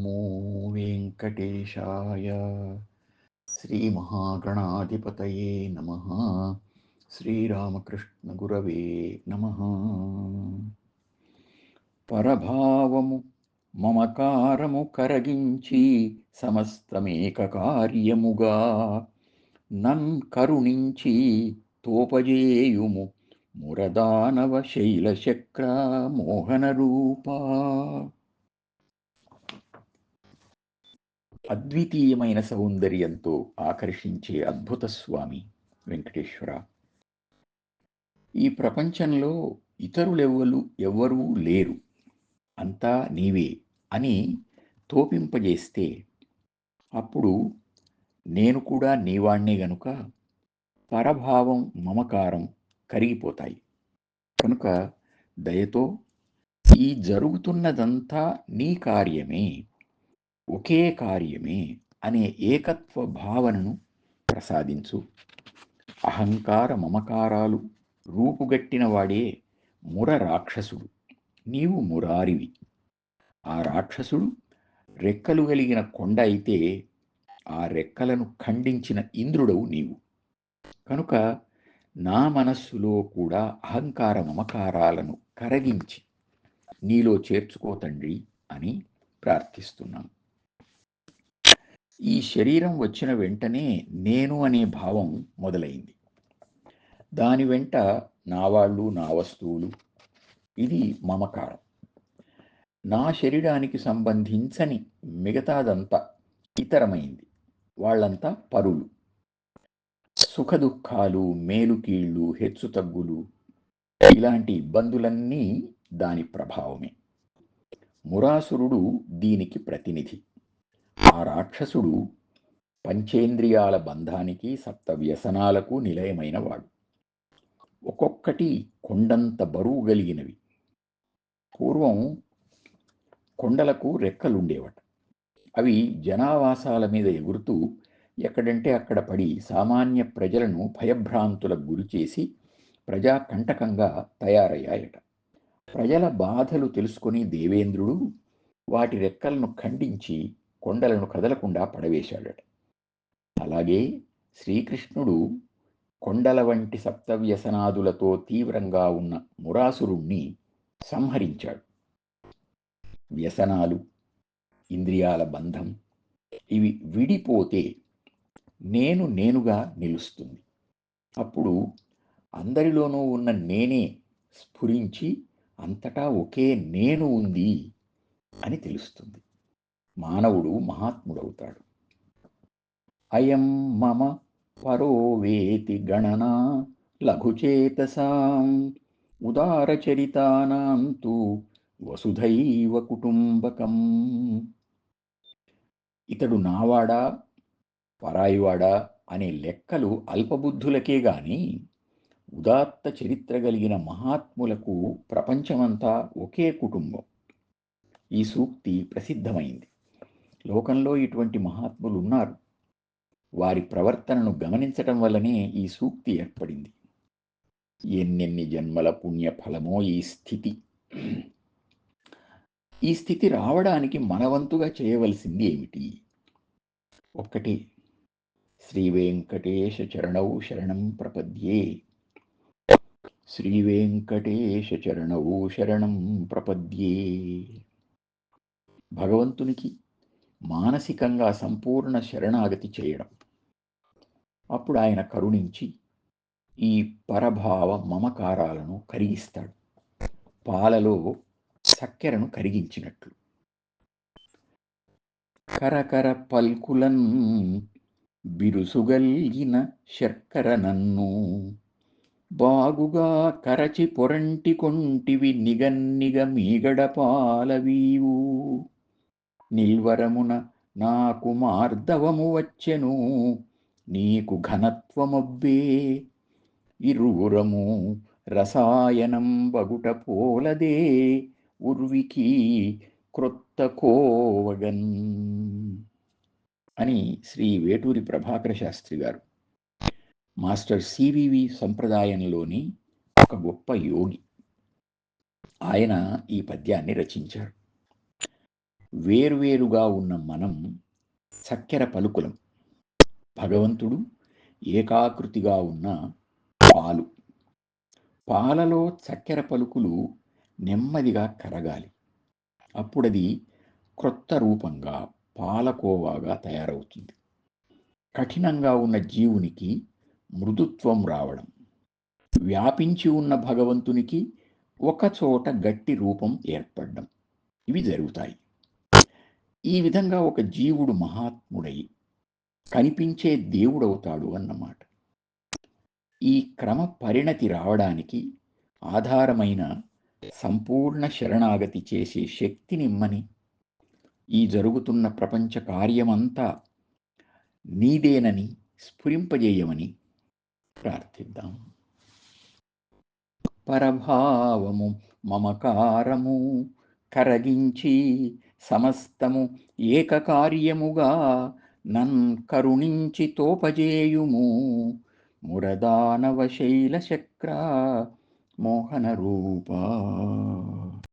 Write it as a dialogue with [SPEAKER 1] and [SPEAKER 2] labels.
[SPEAKER 1] నమో వెంకటేశాయ. శ్రీమహాగణాధిపతయే నమః. శ్రీరామకృష్ణ గురవే నమః. పరభావము మమకారము కరగించి సమస్తమేక కార్యముగా నన్ కరుణించి తోపజేయుము మురదానవ శైలచక్ర మోహన రూపా. అద్వితీయమైన సౌందర్యంతో ఆకర్షించే అద్భుత స్వామి వెంకటేశ్వర. ఈ ప్రపంచంలో ఎవ్వరూ లేరు, అంతా నీవే అని తోపింపజేస్తే అప్పుడు నేను కూడా నీవాణ్ణే గనుక పరభావం మమకారం కరిగిపోతాయి. కనుక దయతో ఈ జరుగుతున్నదంతా నీ కార్యమే, ఒకే కార్యమే అనే ఏకత్వ భావనను ప్రసాదించు. అహంకార మమకారాలు రూపుగట్టిన వాడే ముర రాక్షసుడు, నీవు మురారివి. ఆ రాక్షసుడు రెక్కలు కలిగిన కొండ అయితే ఆ రెక్కలను ఖండించిన ఇంద్రుడవు నీవు. కనుక నా మనస్సులో కూడా అహంకార మమకారాలను కరగించి నీలో చేర్చుకో తండ్రి అని ప్రార్థిస్తున్నాను. ఈ శరీరం వచ్చిన వెంటనే నేను అనే భావం మొదలైంది. దాని వెంట నా వాళ్ళు, నా వస్తువులు, ఇది మమకారం. నా శరీరానికి సంబంధించని మిగతాదంతా ఇతరమైంది, వాళ్ళంతా పరులు. సుఖదుఖాలు, మేలుకీళ్ళు, హెచ్చుతగ్గులు, ఇలాంటి ఇబ్బందులన్నీ దాని ప్రభావమే. మురాసురుడు దీనికి ప్రతినిధి. ఆ రాక్షసుడు పంచేంద్రియాల బంధానికి, సప్త వ్యసనాలకు నిలయమైన వాడు. ఒక్కొక్కటి కొండంత బరువు కలిగినవి. పూర్వం కొండలకు రెక్కలుండేవట. అవి జనావాసాల మీద ఎగురుతూ ఎక్కడంటే అక్కడ పడి సామాన్య ప్రజలను భయభ్రాంతులకు గురిచేసి ప్రజాకంటకంగా తయారయ్యాయట. ప్రజల బాధలు తెలుసుకుని దేవేంద్రుడు వాటి రెక్కలను ఖండించి కొండలను కదలకుండా పడవేశాడట. అలాగే శ్రీకృష్ణుడు కొండల వంటి సప్తవ్యసనాదులతో తీవ్రంగా ఉన్న మురాసురుణ్ణి సంహరించాడు. వ్యసనాలు, ఇంద్రియాల బంధం ఇవి విడిపోతే నేనుగా నిలుస్తుంది. అప్పుడు అందరిలోనూ ఉన్న నేనే స్ఫురించి అంతటా ఒకే నేను ఉంది అని తెలుస్తుంది. మానవుడు మహాత్ముడవుతాడు. అయం మమ పరో వేతి గణనా లఘుచేతసాం ఉదారచరితానాం తు వసుధైవ కుటుంబకం. ఇతడు నావాడా పరాయివాడా అనే లెక్కలు అల్పబుద్ధులకే గాని ఉదాత్త చరిత్ర కలిగిన మహాత్ములకు ప్రపంచమంతా ఒకే కుటుంబం. ఈ సూక్తి ప్రసిద్ధమైంది. లోకంలో ఇటువంటి మహాత్ములు ఉన్నారు. వారి ప్రవర్తనను గమనించటం వల్లనే ఈ సూక్తి ఏర్పడింది. ఎన్నెన్ని జన్మల పుణ్యఫలమో ఈ స్థితి. ఈ స్థితి రావడానికి మనవంతుగా చేయవలసింది ఏమిటి? ఒక్కటి, శ్రీవేంకటేశ చరణౌ శరణం ప్రపద్యే. శ్రీవేంకటేశ చరణౌ శరణం ప్రపద్యే. భగవంతునికి మానసికంగా సంపూర్ణ శరణాగతి చేయడం. అప్పుడు ఆయన కరుణించి ఈ పరభావ మమకారాలను కరిగిస్తాడు, పాలలో చక్కెరను కరిగించినట్లు. కరకర పల్కులన్ బిరుసుగల్గిన శర్కర నన్ను బాగుగా కరచి పొరంటి కొంటివి నిగన్నిగ మీగడ పాలవీవు. నిల్వరమున నాకు మార్దవము వచ్చెను నీకు ఘనత్వమొబ్బే. ఇరువురము రసాయనం బగుట పోలదే ఉర్వికి క్రొత్త కోవగన్ అని శ్రీ వేటూరి ప్రభాకర శాస్త్రి గారు, మాస్టర్ సివివి సంప్రదాయంలోని ఒక గొప్ప యోగి, ఆయన ఈ పద్యాన్ని రచించారు. వేర్వేరుగా ఉన్న మనం చక్కెర పలుకులం. భగవంతుడు ఏకాకృతిగా ఉన్న పాలు. పాలలో చక్కెర పలుకులు నెమ్మదిగా కరగాలి. అప్పుడది క్రొత్త రూపంగా పాలకోవాగా తయారవుతుంది. కఠినంగా ఉన్న జీవునికి మృదుత్వం రావడం, వ్యాపించి ఉన్న భగవంతునికి ఒకచోట గట్టి రూపం ఏర్పడడం, ఇవి జరుగుతాయి. ఈ విధంగా ఒక జీవుడు మహాత్ముడై కనిపించే దేవుడవుతాడు అన్నమాట. ఈ క్రమ పరిణతి రావడానికి ఆధారమైన సంపూర్ణ శరణాగతి చేసే శక్తినిమ్మని, ఈ జరుగుతున్న ప్రపంచ కార్యమంతా నీదేనని స్ఫురింపజేయమని ప్రార్థిద్దాం. పరభావము మమకారము కరగించి సమస్తము ఏకకార్యముగా నన్ కరుణించి తోపజేయుము మురదానవ శైల చక్ర మోహన రూపా.